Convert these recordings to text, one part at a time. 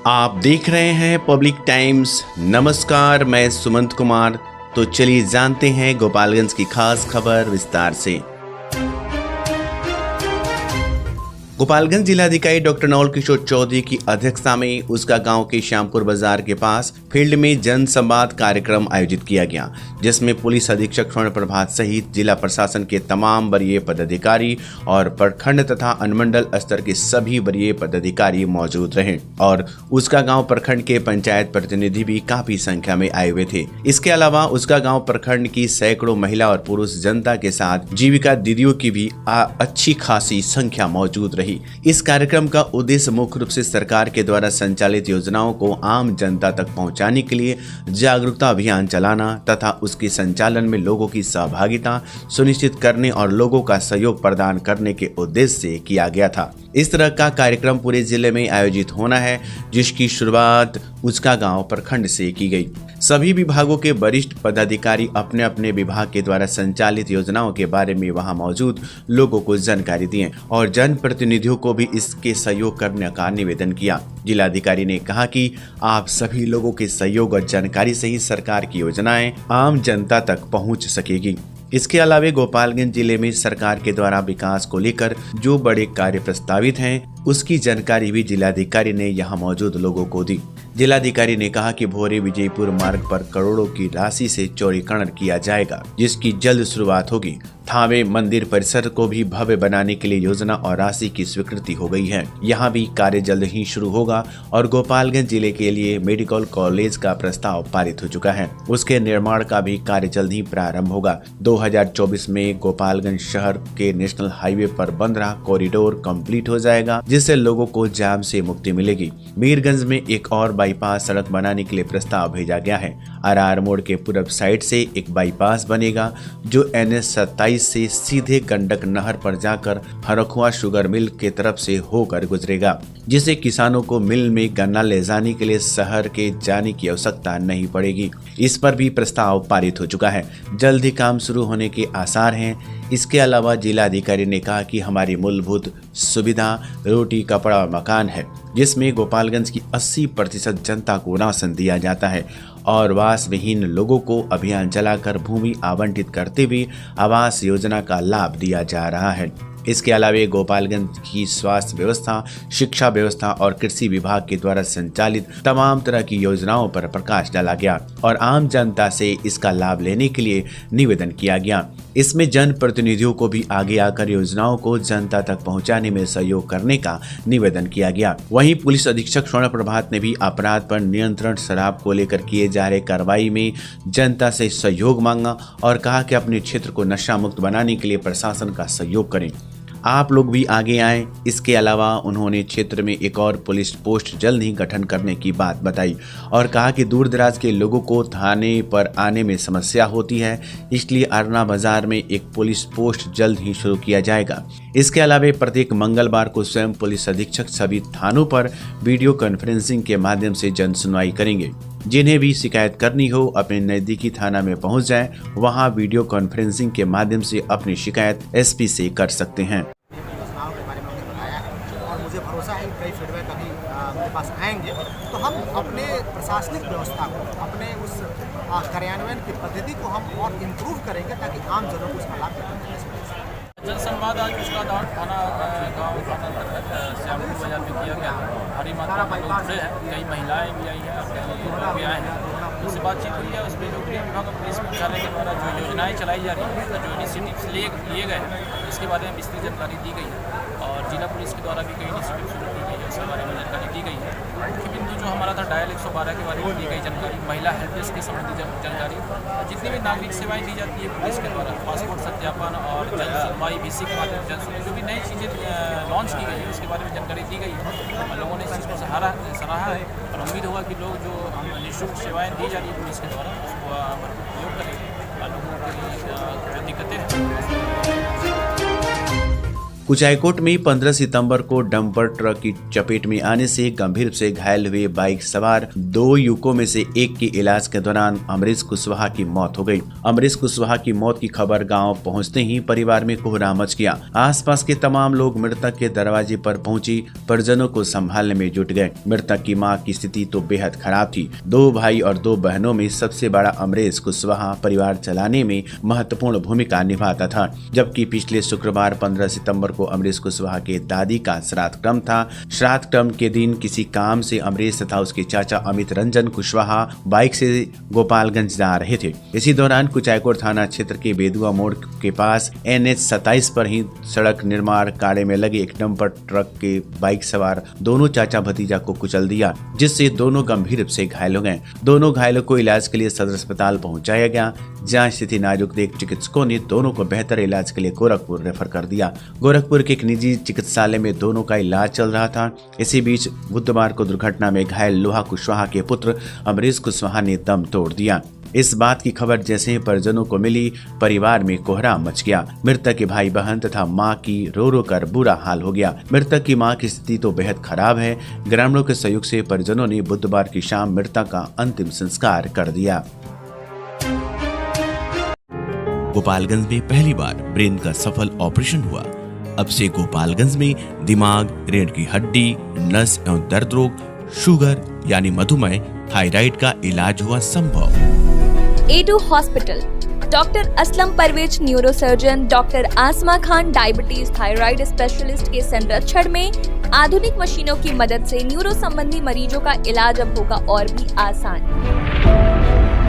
आप देख रहे हैं पब्लिक टाइम्स। नमस्कार, मैं सुमंत कुमार। तो चलिए जानते हैं गोपालगंज की खास खबर विस्तार से। गोपालगंज जिलाधिकारी डॉक्टर नवल किशोर चौधरी की अध्यक्षता में उसका गांव के श्यामपुर बाजार के पास फील्ड में जन संवाद कार्यक्रम आयोजित किया गया, जिसमें पुलिस अधीक्षक स्वर्ण प्रभात सहित जिला प्रशासन के तमाम वरीय पदाधिकारी और प्रखंड तथा अनुमंडल स्तर के सभी वरीय पदाधिकारी मौजूद रहे और उसका गांव प्रखंड के पंचायत प्रतिनिधि भी काफी संख्या में आए हुए थे। इसके अलावा उसका गांव प्रखंड की सैकड़ों महिला और पुरुष जनता के साथ जीविका दीदियों की भी अच्छी खासी संख्या मौजूद रही। इस कार्यक्रम का उद्देश्य मुख्य रूप से सरकार के द्वारा संचालित योजनाओं को आम जनता तक पहुंचाने के लिए जागरूकता अभियान चलाना तथा उसके संचालन में लोगों की सहभागिता सुनिश्चित करने और लोगों का सहयोग प्रदान करने के उद्देश्य से किया गया था। इस तरह का कार्यक्रम पूरे जिले में आयोजित होना है, जिसकी शुरुआत उसका गांव प्रखंड से की गई। सभी विभागों के वरिष्ठ पदाधिकारी अपने अपने विभाग के द्वारा संचालित योजनाओं के बारे में वहां मौजूद लोगों को जानकारी दिए और जनप्रतिनिधियों को भी इसके सहयोग करने का निवेदन किया। जिलाधिकारी ने कहा कि आप सभी लोगों के सहयोग और जानकारी से ही सरकार की योजनाएं आम जनता तक पहुंच सकेगी। इसके अलावा गोपालगंज जिले में सरकार के द्वारा विकास को लेकर जो बड़े कार्य प्रस्तावित हैं, उसकी जानकारी भी जिलाधिकारी ने यहां मौजूद लोगों को दी। जिलाधिकारी ने कहा कि भोरे विजयपुर मार्ग पर करोड़ों की राशि से चौड़ीकरण किया जाएगा, जिसकी जल्द शुरुआत होगी। थावे मंदिर परिसर को भी भव्य बनाने के लिए योजना और राशि की स्वीकृति हो गई है। यहाँ भी कार्य जल्द ही शुरू होगा और गोपालगंज जिले के लिए मेडिकल कॉलेज का प्रस्ताव पारित हो चुका है। उसके निर्माण का भी कार्य जल्द ही प्रारंभ होगा। 2024 में गोपालगंज शहर के नेशनल हाईवे पर बन रहा कॉरिडोर कंप्लीट हो जाएगा, जिससे लोगों को जाम से मुक्ति मिलेगी। मीरगंज में एक और बाईपास सड़क बनाने के लिए प्रस्ताव भेजा गया है। आरआर मोड़ के पूर्व साइड से एक बाईपास बनेगा, जो NH-27 से सीधे गंडक नहर पर जाकर हरखुआ शुगर मिल के तरफ से होकर गुजरेगा, जिससे किसानों को मिल में गन्ना ले जाने के लिए शहर के जाने की आवश्यकता नहीं पड़ेगी। इस पर भी प्रस्ताव पारित हो चुका है। जल्द ही काम शुरू होने के आसार हैं। इसके अलावा जिलाधिकारी ने कहा कि हमारी मूलभूत सुविधा रोटी, कपड़ा और मकान है, जिसमें गोपालगंज की 80% जनता को राशन दिया जाता है और वास विहीन लोगों को अभियान चलाकर भूमि आवंटित करते हुए आवास योजना का लाभ दिया जा रहा है। इसके अलावा गोपालगंज की स्वास्थ्य व्यवस्था, शिक्षा व्यवस्था और कृषि विभाग के द्वारा संचालित तमाम तरह की योजनाओं पर प्रकाश डाला गया और आम जनता से इसका लाभ लेने के लिए निवेदन किया गया। इसमें जनप्रतिनिधियों को भी आगे आकर योजनाओं को जनता तक पहुंचाने में सहयोग करने का निवेदन किया गया। वहीं पुलिस अधीक्षक स्वर्ण प्रभात ने भी अपराध पर नियंत्रण, शराब को लेकर किए जा रहे कार्रवाई में जनता से सहयोग मांगा और कहा कि अपने क्षेत्र को नशा मुक्त बनाने के लिए प्रशासन का सहयोग करें, आप लोग भी आगे आएं। इसके अलावा उन्होंने क्षेत्र में एक और पुलिस पोस्ट जल्द ही गठन करने की बात बताई और कहा कि दूर दराज के लोगों को थाने पर आने में समस्या होती है, इसलिए अरना बाजार में एक पुलिस पोस्ट जल्द ही शुरू किया जाएगा। इसके अलावा प्रत्येक मंगलवार को स्वयं पुलिस अधीक्षक सभी थानों पर वीडियो कॉन्फ्रेंसिंग के माध्यम से जन सुनवाई करेंगे। जिन्हें भी शिकायत करनी हो अपने नजदीकी थाना में पहुंच जाएं, वहां वीडियो कॉन्फ्रेंसिंग के माध्यम से अपनी शिकायत SP से कर सकते हैं। और मुझे भरोसा है कई फीडबैक अभी मेरे पास आएंगे, तो हम अपने प्रशासनिक व्यवस्था को, अपने उस कार्यान्वयन की पद्धति को हम और इम्प्रूव करेंगे ताकि आम जनों को उसका लाभ मिल सके। जनसंवाद आज उसका थाना गाँव श्यामपुर बाजार में किया गया। भारी मात्रा में लोग जुड़े हैं, कई महिलाएं भी आई हैं, कई लोग भी आए हैं। उनसे बातचीत हुई है। उसमें जो गृह विभाग और पुलिस मुख्यालय के द्वारा जो योजनाएं चलाई जा रही हैं, जो इनिशिएटिव्स लिए गए हैं, इसके बारे में विस्तृत जानकारी दी गई है और जिला पुलिस के द्वारा भी कई इनिशिएटिव शुरू की गई है, उसके बारे में जानकारी दी गई है। मुख्य बिंदु जो हमारा था डायल 112 के बारे में दी गई जानकारी, महिला हेल्प डेस्क के संबंधी जानकारी, जितनी भी नागरिक सेवाएं दी जाती है पुलिस के द्वारा, पासपोर्ट सत्यापन और जन सुनवाई VC के माध्यम से जो भी नई चीज़ें लॉन्च की गई है, उसके बारे में जानकारी दी गई है। लोगों ने इस चीज़ को सराहा है और उम्मीद होगा कि लोग जो निःशुल्क सेवाएँ दी जा रही है पुलिस के द्वारा, उसको भरपूर उपयोग करेंगे। लोगों की जो दिक्कतें हैं कुचायकोट में 15 सितंबर को डंपर ट्रक की चपेट में आने से गंभीर रूप से घायल हुए बाइक सवार 2 युवकों में से एक की इलाज के दौरान अमरीश कुशवाहा की मौत हो गई। अमरीश कुशवाहा की मौत की खबर गांव पहुंचते ही परिवार में कोहराम मच गया। आसपास के तमाम लोग मृतक के दरवाजे पर पहुंची परिजनों को संभालने में जुट गए। मृतक की मां की स्थिति तो बेहद खराब थी। 2 भाई और 2 बहनों में सबसे बड़ा अमरीश कुशवाहा परिवार चलाने में महत्वपूर्ण भूमिका निभाता था। जबकि पिछले शुक्रवार 15 सितंबर को अमरीश कुशवाहा के दादी का श्राद्ध क्रम था। श्राद्ध क्रम के दिन किसी काम से अमरीश तथा उसके चाचा अमित रंजन कुशवाहा बाइक से गोपालगंज जा रहे थे। इसी दौरान कुचायकोट थाना क्षेत्र के बेदुआ मोड़ के पास NH 27 पर ही सड़क निर्माण कार्य में लगे एक डंपर ट्रक के बाइक सवार दोनों चाचा भतीजा को कुचल दिया, जिससे दोनों गंभीर रूप से घायल हो गए। दोनों घायलों को इलाज के लिए सदर अस्पताल पहुंचाया गया, जहां स्थिति नाजुक देख चिकित्सकों ने दोनों को बेहतर इलाज के लिए गोरखपुर रेफर कर दिया। गोरखपुर के एक निजी चिकित्सालय में दोनों का इलाज चल रहा था। इसी बीच बुधवार को दुर्घटना में घायल लोहा कुशवाहा के पुत्र अमरीश कुशवाहा ने दम तोड़ दिया। इस बात की खबर जैसे ही परिजनों को मिली, परिवार में कोहराम मच गया। मृतक के भाई बहन तथा मां की रो रो कर बुरा हाल हो गया। मृतक की मां की स्थिति तो बेहद खराब है। ग्रामीणों के सहयोग से परिजनों ने बुधवार की शाम मृतक का अंतिम संस्कार कर दिया। गोपालगंज में पहली बार ब्रेन का सफल ऑपरेशन हुआ। अब से गोपालगंज में दिमाग, रीढ़ की हड्डी, नस एवं दर्द रोग, शुगर यानी मधुमेह, थायराइड का इलाज हुआ संभव। A2 hospital, doctor Aslam Parvez neurosurgeon, doctor Asma Khan diabetes thyroid specialist के संरक्षण में आधुनिक मशीनों की मदद से न्यूरो संबंधी मरीजों का इलाज अब होगा और भी आसान।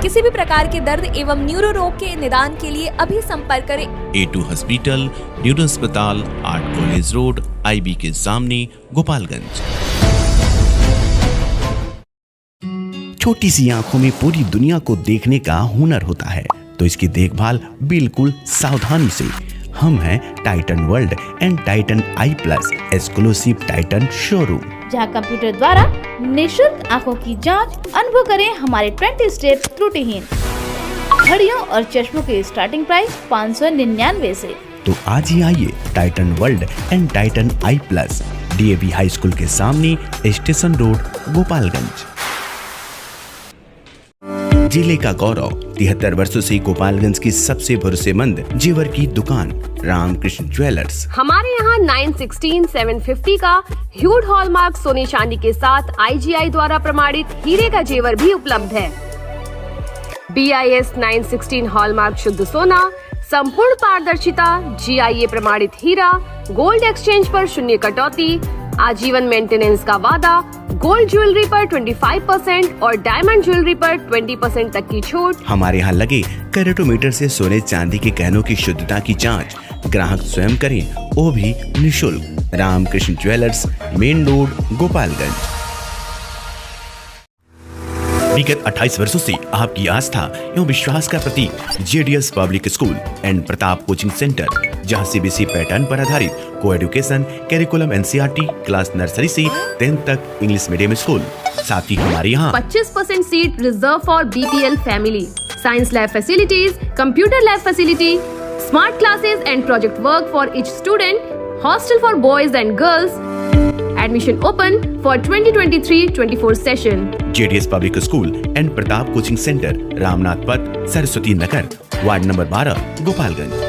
किसी भी प्रकार के दर्द एवं न्यूरो रोग के निदान के लिए अभी संपर्क करें। A2 हॉस्पिटल, न्यूरो अस्पताल, आर्ट कॉलेज रोड, IB के सामने, गोपालगंज। छोटी सी आंखों में पूरी दुनिया को देखने का हुनर होता है, तो इसकी देखभाल बिल्कुल सावधानी से। हम हैं Titan world and Titan I plus exclusive Titan showroom, जहां कंप्यूटर द्वारा निःशुल्क आंखों की जांच अनुभव करें हमारे 20 स्टेप्स त्रुटिहीन। घड़ियों और चश्मों के स्टार्टिंग प्राइस 599 से। तो आज ही आइए Titan world and Titan I plus, DAV high school के सामने, स्टेशन रोड, गोपालगंज। जिले का गौरव 73 वर्षों से गोपालगंज की सबसे भरोसेमंद जेवर की दुकान रामकृष्ण ज्वेलर्स। हमारे यहाँ 916, 750 का ह्यूड हॉलमार्क सोने चांदी के साथ IGI द्वारा प्रमाणित हीरे का जेवर भी उपलब्ध है। BIS 916 हॉलमार्क शुद्ध सोना, संपूर्ण पारदर्शिता, GIA प्रमाणित हीरा, गोल्ड एक्सचेंज पर 0 कटौती, आजीवन मेंटेनेंस का वादा, गोल्ड ज्वेलरी पर 25% और डायमंड ज्वेलरी पर 20% तक की छूट। हमारे यहाँ लगे कैरेटोमीटर से सोने चांदी के गहनों की शुद्धता की जांच ग्राहक स्वयं करें, वो भी निःशुल्क। Ramakrishna jewellers, main road, Gopalganj. विगत 28 वर्षों से आपकी आस्था एवं विश्वास का प्रतीक JDS public school and Pratap coaching centre, जहां CBSE पैटर्न पर आधारित coeducation curriculum NCERT class nursery से 10th तक इंग्लिश मीडियम स्कूल। साथ ही हमारे यहाँ 25% seat reserve for BPL family, science lab facilities, computer lab facility, smart classes and project work for each student, hostel for boys and girls. Admission open for 2023-24 session. JDS public school and Pratap coaching centre, Ramnath पथ, Saraswati Nagar, ward number 12, Gopalganj.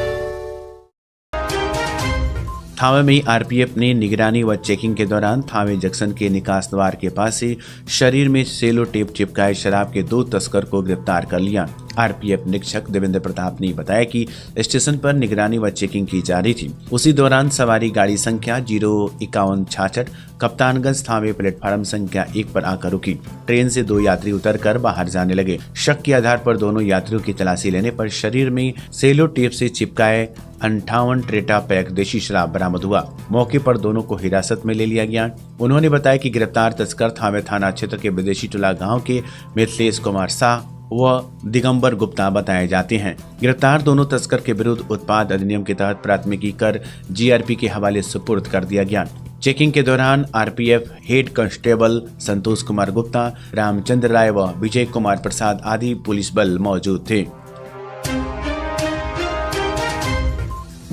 Thawe में RPF ने निगरानी व checking के दौरान Thawe junction के निकास द्वार के पास से शरीर में सेलो टेप चिपकाए शराब के 2 तस्कर को गिरफ्तार कर लिया। RPF निरीक्षक देवेंद्र प्रताप ने बताया कि स्टेशन पर निगरानी व चेकिंग की जा रही थी। उसी दौरान सवारी गाड़ी संख्या 05166 कप्तानगंज थावे प्लेटफार्म संख्या 1 पर आकर रुकी। ट्रेन से 2 यात्री उतरकर बाहर जाने लगे। शक के आधार पर दोनों यात्रियों की तलाशी लेने पर शरीर में सेलो टेप से चिपकाए 58 ट्रेटा पैक देशी शराब बरामद हुआ। मौके पर दोनों को हिरासत में ले लिया गया। उन्होंने बताया कि गिरफ्तार तस्कर थावे थाना क्षेत्र के विदेशी टोला गाँव के मिथिलेश कुमार शाह व दिगंबर गुप्ता बताए जाते हैं। गिरफ्तार दोनों तस्कर के विरुद्ध उत्पाद अधिनियम के तहत प्राथमिकी कर GRP के हवाले सुपुर्द कर दिया गया। चेकिंग के दौरान RPF head constable Santosh Kumar Gupta, Ramchandra राय व विजय कुमार प्रसाद आदि पुलिस बल मौजूद थे।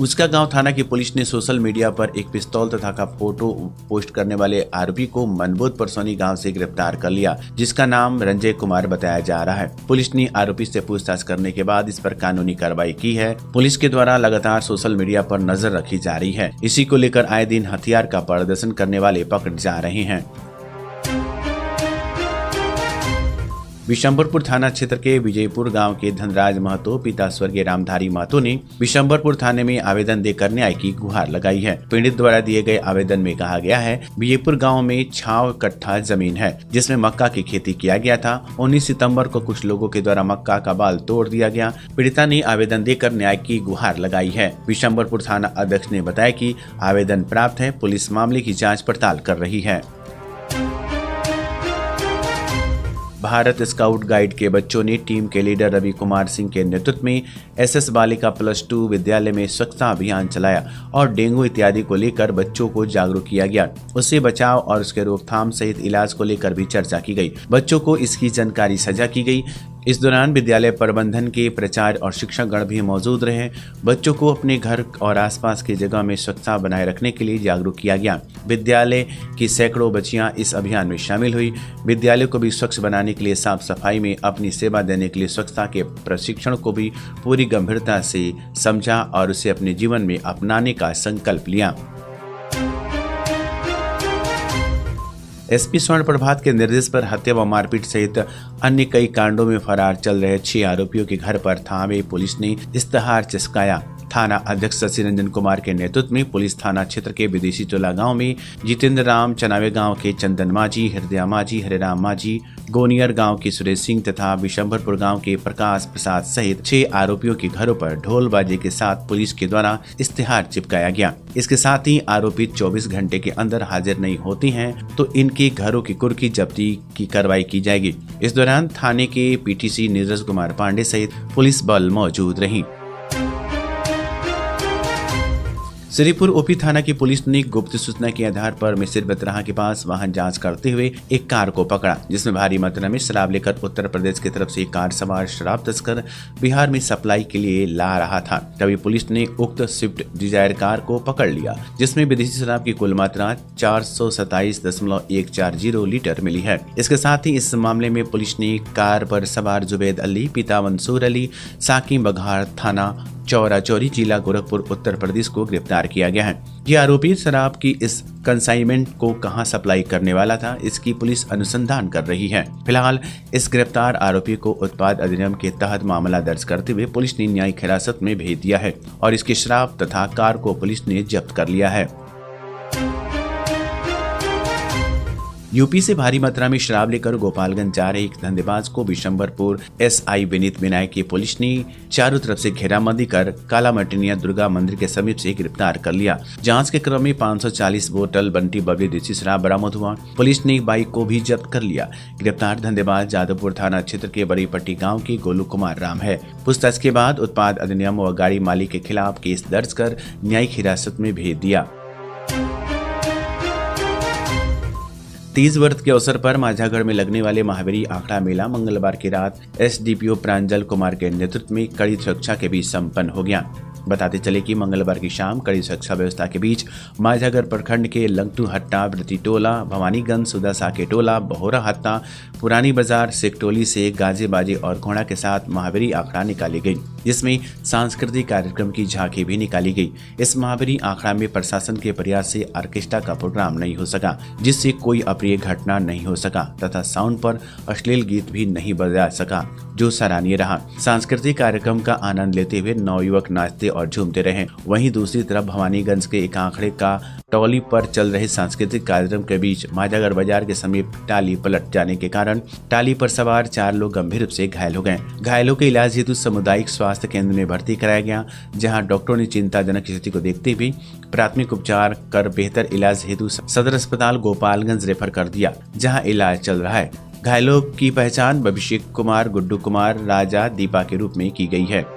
उसका गांव थाना की पुलिस ने सोशल मीडिया पर एक पिस्तौल तथा का फोटो पोस्ट करने वाले आरोपी को मनबोध परसौनी गांव से गिरफ्तार कर लिया, जिसका नाम रंजय कुमार बताया जा रहा है। पुलिस ने आरोपी से पूछताछ करने के बाद इस पर कानूनी कार्रवाई की है। पुलिस के द्वारा लगातार सोशल मीडिया पर नजर रखी जा रही है। इसी को लेकर आए दिन हथियार का प्रदर्शन करने वाले पकड़े जा रहे हैं। बिशंबरपुर थाना क्षेत्र के विजयपुर गांव के धनराज महतो पिता स्वर्गीय रामधारी महतो ने बिशंबरपुर थाने में आवेदन देकर न्याय की गुहार लगाई है। पीड़ित द्वारा दिए गए आवेदन में कहा गया है, विजयपुर गांव में 6 कट्ठा जमीन है जिसमें मक्का की खेती किया गया था। 19 सितंबर को कुछ लोगों के द्वारा मक्का का बाल तोड़ दिया गया। पीड़िता ने आवेदन देकर न्याय की गुहार लगाई है। बिशंबरपुर थाना अध्यक्ष ने बताया कि आवेदन प्राप्त है। पुलिस मामले की जाँच पड़ताल कर रही है। भारत स्काउट गाइड के बच्चों ने टीम के लीडर रवि कुमार सिंह के नेतृत्व में एसएस बालिका +2 विद्यालय में स्वच्छता अभियान चलाया और डेंगू इत्यादि को लेकर बच्चों को जागरूक किया गया। उससे बचाव और उसके रोकथाम सहित इलाज को लेकर भी चर्चा की गई। बच्चों को इसकी जानकारी साझा की गई। इस दौरान विद्यालय प्रबंधन के प्राचार्य और शिक्षकगण भी मौजूद रहे। बच्चों को अपने घर और आसपास की जगह में स्वच्छता बनाए रखने के लिए जागरूक किया गया। विद्यालय की सैकड़ों बच्चियां इस अभियान में शामिल हुई। विद्यालय को भी स्वच्छ बनाने के लिए साफ सफाई में अपनी सेवा देने के लिए स्वच्छता के प्रशिक्षण को भी पूरी गंभीरता से समझा और उसे अपने जीवन में अपनाने का संकल्प लिया। एसपी स्वर्ण प्रभात के निर्देश पर हत्या व मारपीट सहित अन्य कई कांडों में फरार चल रहे 6 आरोपियों के घर पर थावे पुलिस ने इश्तेहार चिपकाया। थाना अध्यक्ष शशि रंजन कुमार के नेतृत्व में पुलिस थाना क्षेत्र के विदेशी टोला गांव में जितेंद्र राम, चनावे गांव के चंदन माझी, हृदया माझी, हरेराम माझी, गोनियर गांव के सुरेश सिंह तथा बिशंबरपुर गांव के प्रकाश प्रसाद सहित 6 आरोपियों के घरों पर ढोल बाजे के साथ पुलिस के द्वारा इश्तेहार चिपकाया गया। इसके साथ ही आरोपी 24 घंटे के अंदर हाजिर नहीं होती हैं तो इनके घरों की कुर्की जब्ती की कार्रवाई की जाएगी। इस दौरान थाने के पीटीसी नीरज कुमार पांडे सहित पुलिस बल मौजूद रही। श्रीपुर ओपी थाना की पुलिस ने गुप्त सूचना के आधार पर मिसिर बतराहा के पास वाहन जांच करते हुए एक कार को पकड़ा, जिसमें भारी मात्रा में शराब लेकर उत्तर प्रदेश की तरफ से एक कार सवार शराब तस्कर बिहार में सप्लाई के लिए ला रहा था। तभी पुलिस ने उक्त स्विफ्ट डिजायर कार को पकड़ लिया, जिसमें विदेशी शराब की कुल मात्रा 427.140 लीटर मिली है। इसके साथ ही इस मामले में पुलिस ने कार पर सवार जुबैद अली पिता मंसूर अली साकी बघार थाना चौरा चौरी जिला गोरखपुर उत्तर प्रदेश को गिरफ्तार किया गया है। ये आरोपी शराब की इस कंसाइनमेंट को कहां सप्लाई करने वाला था, इसकी पुलिस अनुसंधान कर रही है। फिलहाल इस गिरफ्तार आरोपी को उत्पाद अधिनियम के तहत मामला दर्ज करते हुए पुलिस ने न्यायिक हिरासत में भेज दिया है और इसकी शराब तथा कार को पुलिस ने जब्त कर लिया है। यूपी से भारी मात्रा में शराब लेकर गोपालगंज जा रहे एक धंधेबाज को बिशंबरपुर एसआई विनीत विनायक की पुलिस ने चारों तरफ से घेराबंदी कर काला मटिनिया दुर्गा मंदिर के समीप से गिरफ्तार कर लिया। जांच के क्रम में 540 बोतल बंटी बबली देसी शराब बरामद हुआ। पुलिस ने एक बाइक को भी जब्त कर लिया। गिरफ्तार धंधेबाज जादवपुर थाना क्षेत्र के बड़ी पट्टी गाँव के गोलू कुमार राम है। पूछताछ के बाद उत्पाद अधिनियम व गाड़ी मालिक के खिलाफ केस दर्ज कर न्यायिक हिरासत में भेज दिया। 30 व्रत के अवसर पर माझागढ़ में लगने वाले महावीरी आखड़ा मेला मंगलवार की रात एसडीपीओ प्रांजल कुमार के नेतृत्व में कड़ी सुरक्षा के बीच संपन्न हो गया। बताते चले कि मंगलवार की शाम कड़ी सुरक्षा व्यवस्था के बीच माझागढ़ प्रखंड के लंगटू हट्टा, व्रती टोला, भवानीगंज, सुदासा के टोला, बहोरा हत्ता, पुरानी बाजार, सिकटोली से गाजे बाजे और घोड़ा के साथ महावीरी आखड़ा निकाली गई, जिसमें सांस्कृतिक कार्यक्रम की झांकी भी निकाली गई। इस महावीरी आखड़ा में प्रशासन के प्रयास से ऑर्केस्ट्रा का प्रोग्राम नहीं हो सका, जिससे कोई अप्रिय घटना नहीं हो सका तथा साउंड पर अश्लील गीत भी नहीं बजा सका, जो सराहनीय रहा। सांस्कृतिक कार्यक्रम का आनंद लेते हुए नवयुवक नाचते और झूमते रहे। वहीं दूसरी तरफ भवानीगंज के एक आंकड़े का टॉली पर चल रहे सांस्कृतिक कार्यक्रम के बीच माझागढ़ बाजार के समीप टाली पलट जाने के कारण टाली पर सवार 4 लोग गंभीर रूप से घायल हो गए। घायलों के इलाज हेतु सामुदायिक स्वास्थ्य केंद्र में भर्ती कराया गया, जहां डॉक्टरों ने चिंताजनक स्थिति को देखते हुए प्राथमिक उपचार कर बेहतर इलाज हेतु सदर अस्पताल गोपालगंज रेफर कर दिया, जहां इलाज चल रहा है। घायलों की पहचान अभिषेक कुमार, गुड्डू कुमार, राजा, दीपा के रूप में की गई है।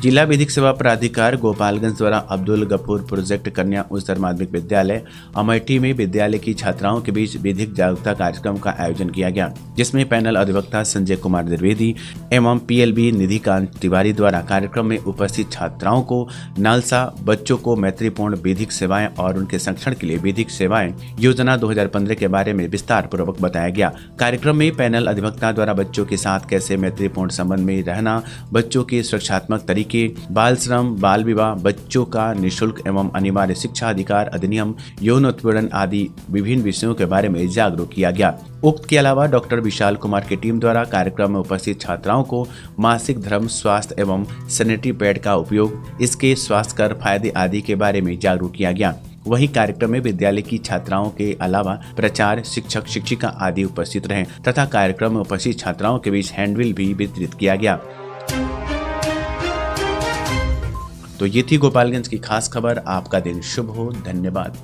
जिला विधिक सेवा प्राधिकार गोपालगंज द्वारा अब्दुल गफूर प्रोजेक्ट कन्या उच्चतर माध्यमिक विद्यालय अमेठी में विद्यालय की छात्राओं के बीच विधिक जागरूकता कार्यक्रम का आयोजन किया गया, जिसमें पैनल अधिवक्ता संजय कुमार द्विवेदी एवं PLB निधिकांत तिवारी द्वारा कार्यक्रम में उपस्थित छात्राओं को नालसा बच्चों को मैत्रीपूर्ण विधिक सेवाएं और उनके संरक्षण के लिए विधिक सेवाएं योजना 2015 के बारे में विस्तार पूर्वक बताया गया। कार्यक्रम में पैनल अधिवक्ता द्वारा बच्चों के साथ कैसे मैत्रीपूर्ण संबंध में रहना, बच्चों के सुरक्षात्मक तरीके, बाल श्रम, बाल विवाह, बच्चों का निःशुल्क एवं अनिवार्य शिक्षा अधिकार अधिनियम, यौन उत्पीड़न आदि विभिन्न विषयों के बारे में जागरूक किया गया। उक्त के अलावा डॉक्टर विशाल कुमार की टीम द्वारा कार्यक्रम में उपस्थित छात्राओं को मासिक धर्म, स्वास्थ्य एवं सैनिटरी पैड का उपयोग, इसके स्वास्थ्यकर फायदे आदि के बारे में जागरूक किया गया। वहीं कार्यक्रम में विद्यालय की छात्राओं के अलावा प्राचार्य, शिक्षक, शिक्षिका आदि उपस्थित रहे तथा कार्यक्रम में उपस्थित छात्राओं के बीच हैंडबिल भी वितरित किया गया। तो ये थी गोपालगंज की खास खबर। आपका दिन शुभ हो। धन्यवाद।